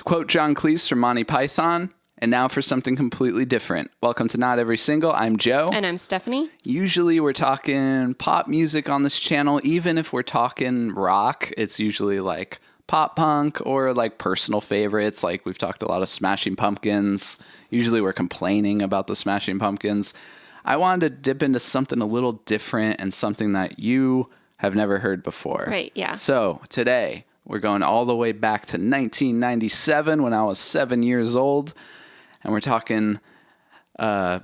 quote John Cleese from Monty Python. And now for something completely different. Welcome to Not Every Single. I'm Joe. And I'm Stephanie. Usually we're talking pop music on this channel. Even if we're talking rock, it's usually like pop punk or like personal favorites. Like we've talked a lot of Smashing Pumpkins. Usually we're complaining about the Smashing Pumpkins. I wanted to dip into something a little different and something that you have never heard before. Right, yeah. So today we're going all the way back to 1997 when I was 7 years old. And we're talking, I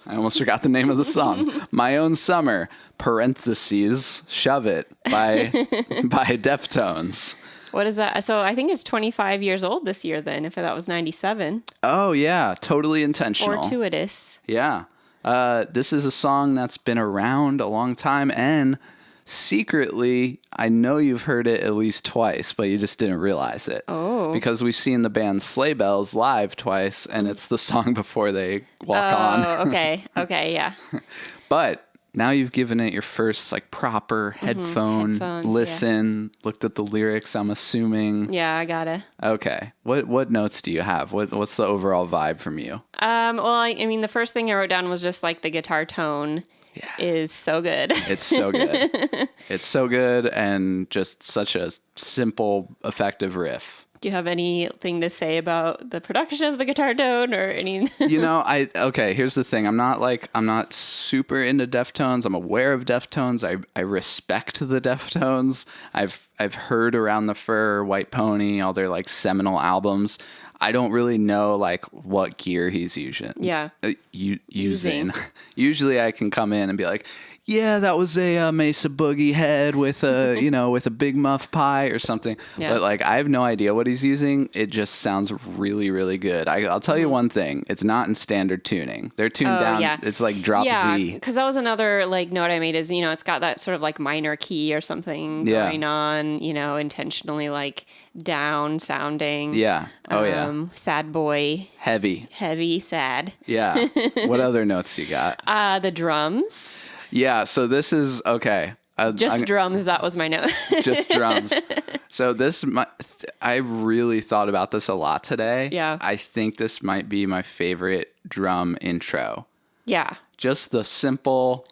almost forgot the name of the song. My Own Summer, parentheses, Shove It by Deftones. What is that? So I think it's 25 years old this year then, if that was 97. Oh, yeah. Totally intentional. Fortuitous. Yeah. This is a song that's been around a long time. And secretly, I know you've heard it at least twice, but you just didn't realize it. Oh. Because we've seen the band Sleigh Bells live twice, and it's the song before they walk on. Oh, okay. Okay, yeah. But now you've given it your first like proper headphone listen, looked at the lyrics, I'm assuming. Yeah, I gotta. Okay. What notes do you have? What's the overall vibe from you? Well, I mean, the first thing I wrote down was just like the guitar tone is so good. It's so good. It's so good and just such a simple, effective riff. Do you have anything to say about the production of the guitar tone or any? Okay, here's the thing. I'm not super into Deftones. I'm aware of Deftones. I respect the Deftones. I've heard Around the Fur, White Pony, all their like seminal albums. I don't really know like what gear he's using. Yeah. Using. Usually I can come in and be like, yeah, that was a Mesa Boogie head with a, with a Big Muff pie or something. Yeah. But like, I have no idea what he's using. It just sounds really, really good. I'll tell you one thing. It's not in standard tuning. They're tuned down. Yeah. It's like drop Z. Yeah, because that was another like note I made is, it's got that sort of like minor key or something going on, intentionally like down sounding. Yeah. Oh, yeah. Sad boy. Heavy, sad. Yeah. What other notes you got? The drums. Yeah, so this is, okay. Drums, that was my note. Just drums. So I really thought about this a lot today. Yeah. I think this might be my favorite drum intro. Yeah. Just the simple...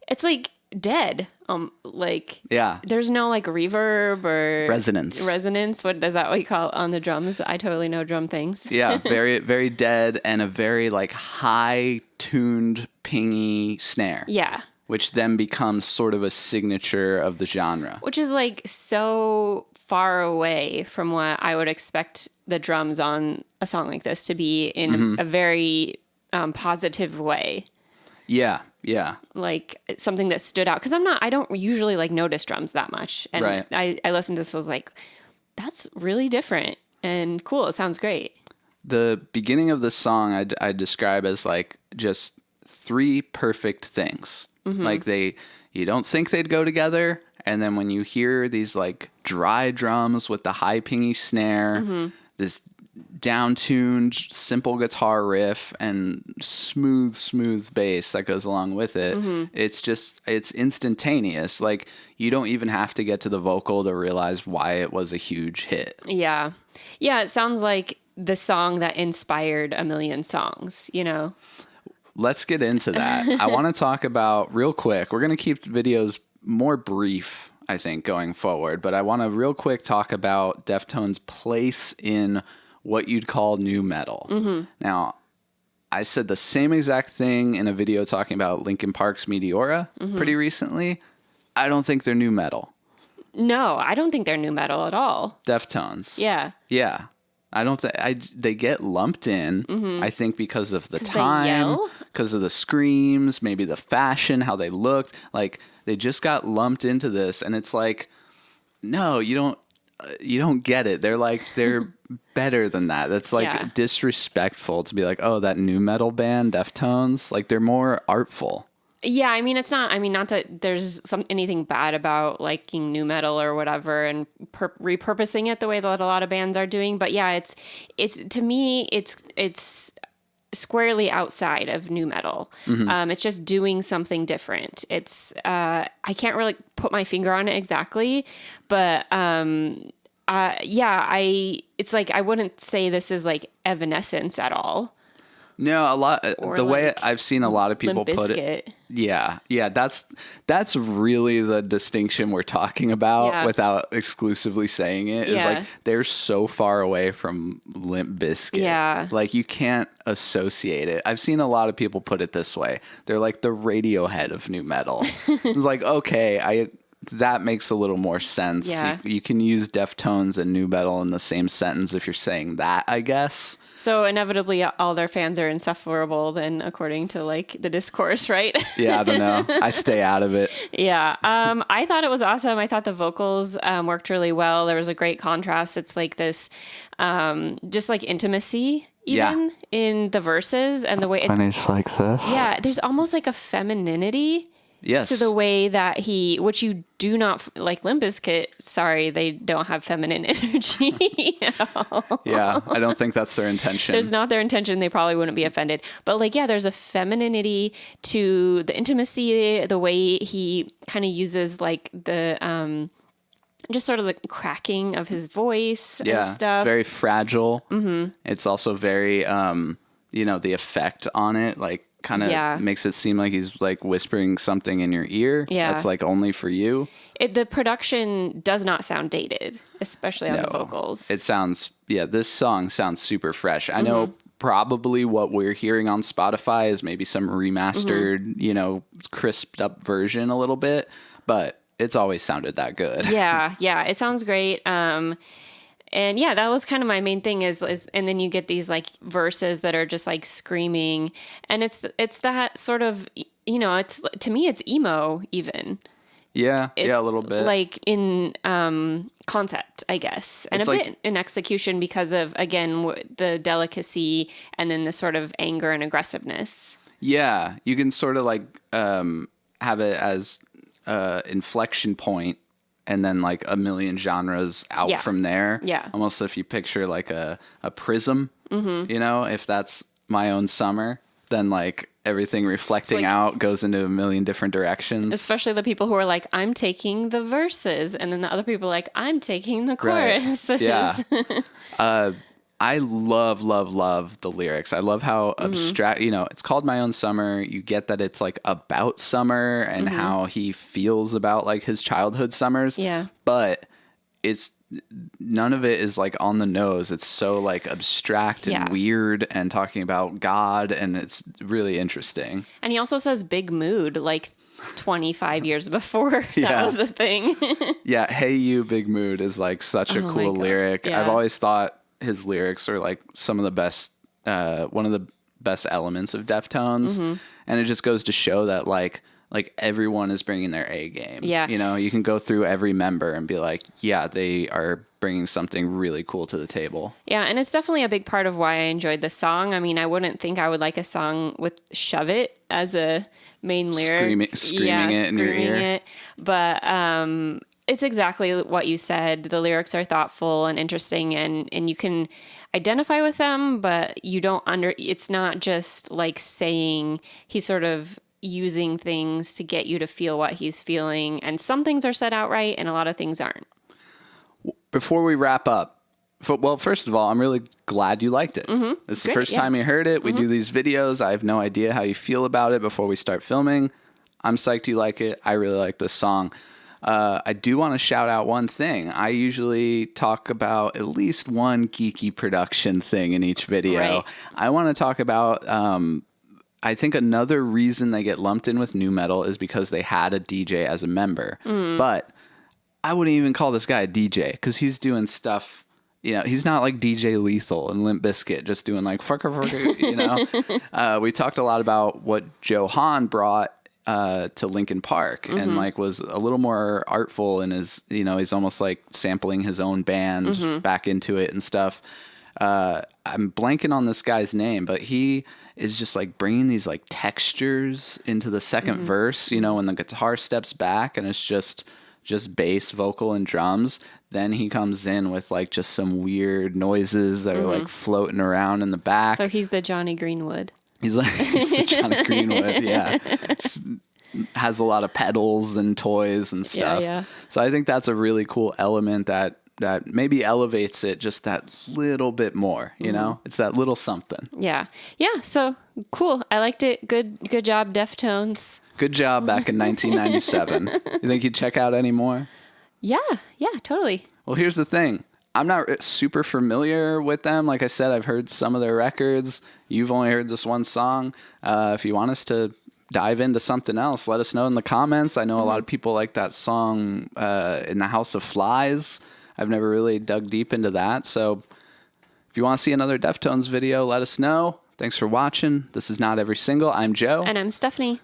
It's like dead. Yeah. There's no like reverb or resonance. What is that what you call it on the drums? I totally know drum things. Yeah, very, very dead and a very like high tuned pingy snare. Yeah. Which then becomes sort of a signature of the genre. Which is like so far away from what I would expect the drums on a song like this to be in a very positive way. Yeah. Yeah. Like something that stood out. Because I don't usually like notice drums that much. And right. I listened to this, I was like, that's really different and cool. It sounds great. The beginning of the song I describe as like just three perfect things. Like you don't think they'd go together. And then when you hear these like dry drums with the high pingy snare, this down-tuned, simple guitar riff and smooth bass that goes along with it. It's instantaneous. Like you don't even have to get to the vocal to realize why it was a huge hit. Yeah. Yeah. It sounds like the song that inspired a million songs, Let's get into that. I want to talk about real quick. We're going to keep videos more brief, I think, going forward, but I want to real quick talk about Deftones' place in what you'd call new metal. Now, I said the same exact thing in a video talking about Linkin Park's Meteora pretty recently. I don't think they're new metal. No, I don't think they're new metal at all. Deftones. Yeah. Yeah. I don't think they get lumped in. I think because of the time, because of the screams, maybe the fashion, how they looked. Like they just got lumped into this, and it's like, no, you don't get it. They're better than that. That's like disrespectful to be like, oh, that new metal band, Deftones. Like they're more artful. Yeah, I mean, it's not. I mean, not that there's anything bad about liking new metal or whatever and repurposing it the way that a lot of bands are doing. But yeah, it's to me, it's squarely outside of nu metal. It's just doing something different. It's I can't really put my finger on it exactly, but it's like I wouldn't say this is like Evanescence at all. No, a lot. Or The way like I've seen a lot of people Limp put Bizkit. it, yeah, that's really the distinction we're talking about Yeah. without exclusively saying it. Is Yeah. like they're so far away from Limp Bizkit. Yeah. Like you can't associate it. I've seen a lot of people put it this way. They're like the Radiohead of nu metal. It's like, okay, that makes a little more sense. Yeah. You can use Deftones and nu metal in the same sentence if you're saying that, I guess. So inevitably all their fans are insufferable then, according to like the discourse, right? Yeah, I don't know. I stay out of it. Yeah. I thought it was awesome. I thought the vocals worked really well. There was a great contrast. It's like this just like intimacy even in the verses and the way it's... And it's like this. Yeah, there's almost like a femininity Yes. to the way that which you do not, like Limp Bizkit, sorry, they don't have feminine energy at all. Yeah, I don't think that's their intention. There's not their intention. They probably wouldn't be offended. But like, yeah, there's a femininity to the intimacy, the way he kind of uses like the, just sort of the cracking of his voice and stuff. It's very fragile. Mm-hmm. It's also very, the effect on it, like kind of makes it seem like he's like whispering something in your ear. Yeah. That's like only for you. The production does not sound dated, especially on the vocals. It sounds, this song sounds super fresh. I know probably what we're hearing on Spotify is maybe some remastered, crisped up version a little bit, but it's always sounded that good. Yeah, it sounds great. And yeah, that was kind of my main thing is and then you get these like verses that are just like screaming, and it's that sort of, it's, to me it's emo even. Yeah, It's a little bit. like in concept, I guess, and it's a like, bit in execution because of, again, the delicacy and then the sort of anger and aggressiveness. Yeah, you can sort of like have it as inflection point and then like a million genres out from there. Yeah. Almost if you picture like a prism, if that's My Own Summer, then like everything reflecting out goes into a million different directions. Especially the people who are like, I'm taking the verses, and then the other people are like, I'm taking the choruses. Right. Yeah. I love the lyrics. I love how abstract, it's called My Own Summer. You get that it's like about summer and how he feels about like his childhood summers. Yeah. But none of it is like on the nose. It's so like abstract and weird and talking about God, and it's really interesting. And he also says big mood like 25 years before that was the thing. Yeah. Hey, you big mood is like such a cool lyric. Yeah. I've always thought his lyrics are like some of the best, one of the best elements of Deftones. And it just goes to show that like everyone is bringing their A game. Yeah. You can go through every member and be like, yeah, they are bringing something really cool to the table. Yeah. And it's definitely a big part of why I enjoyed the song. I mean, I wouldn't think I would like a song with Shove It as a main lyric. Screaming it in your ear. But, it's exactly what you said. The lyrics are thoughtful and interesting, and you can identify with them, but you don't it's not just like saying, he's sort of using things to get you to feel what he's feeling. And some things are said outright and a lot of things aren't. Before we wrap up, first of all, I'm really glad you liked it. This is the first time you heard it. We do these videos. I have no idea how you feel about it before we start filming. I'm psyched you like it. I really like this song. I do want to shout out one thing. I usually talk about at least one geeky production thing in each video. Right. I want to talk about, I think another reason they get lumped in with nu metal is because they had a DJ as a member. But I wouldn't even call this guy a DJ because he's doing stuff, he's not like DJ Lethal and Limp Bizkit just doing like, we talked a lot about what Joe Hahn brought to Linkin Park and like was a little more artful in his, he's almost like sampling his own band back into it and stuff. I'm blanking on this guy's name, but he is just like bringing these like textures into the second verse, when the guitar steps back, and it's just just bass, vocal, and drums. Then he comes in with like just some weird noises that are like floating around in the back. So he's the Johnny Greenwood. He's the Johnny Greenwood, yeah. Has a lot of pedals and toys and stuff. Yeah. So I think that's a really cool element that maybe elevates it just that little bit more, you know? It's that little something. Yeah. Yeah, so cool. I liked it. Good job, Deftones. Good job back in 1997. You think you'd check out any more? Yeah, totally. Well, here's the thing. I'm not super familiar with them. Like I said, I've heard some of their records. You've only heard this one song. If you want us to dive into something else, let us know in the comments. I know a lot of people like that song, In the House of Flies. I've never really dug deep into that. So if you want to see another Deftones video, let us know. Thanks for watching. This is Not Every Single. I'm Joe. And I'm Stephanie.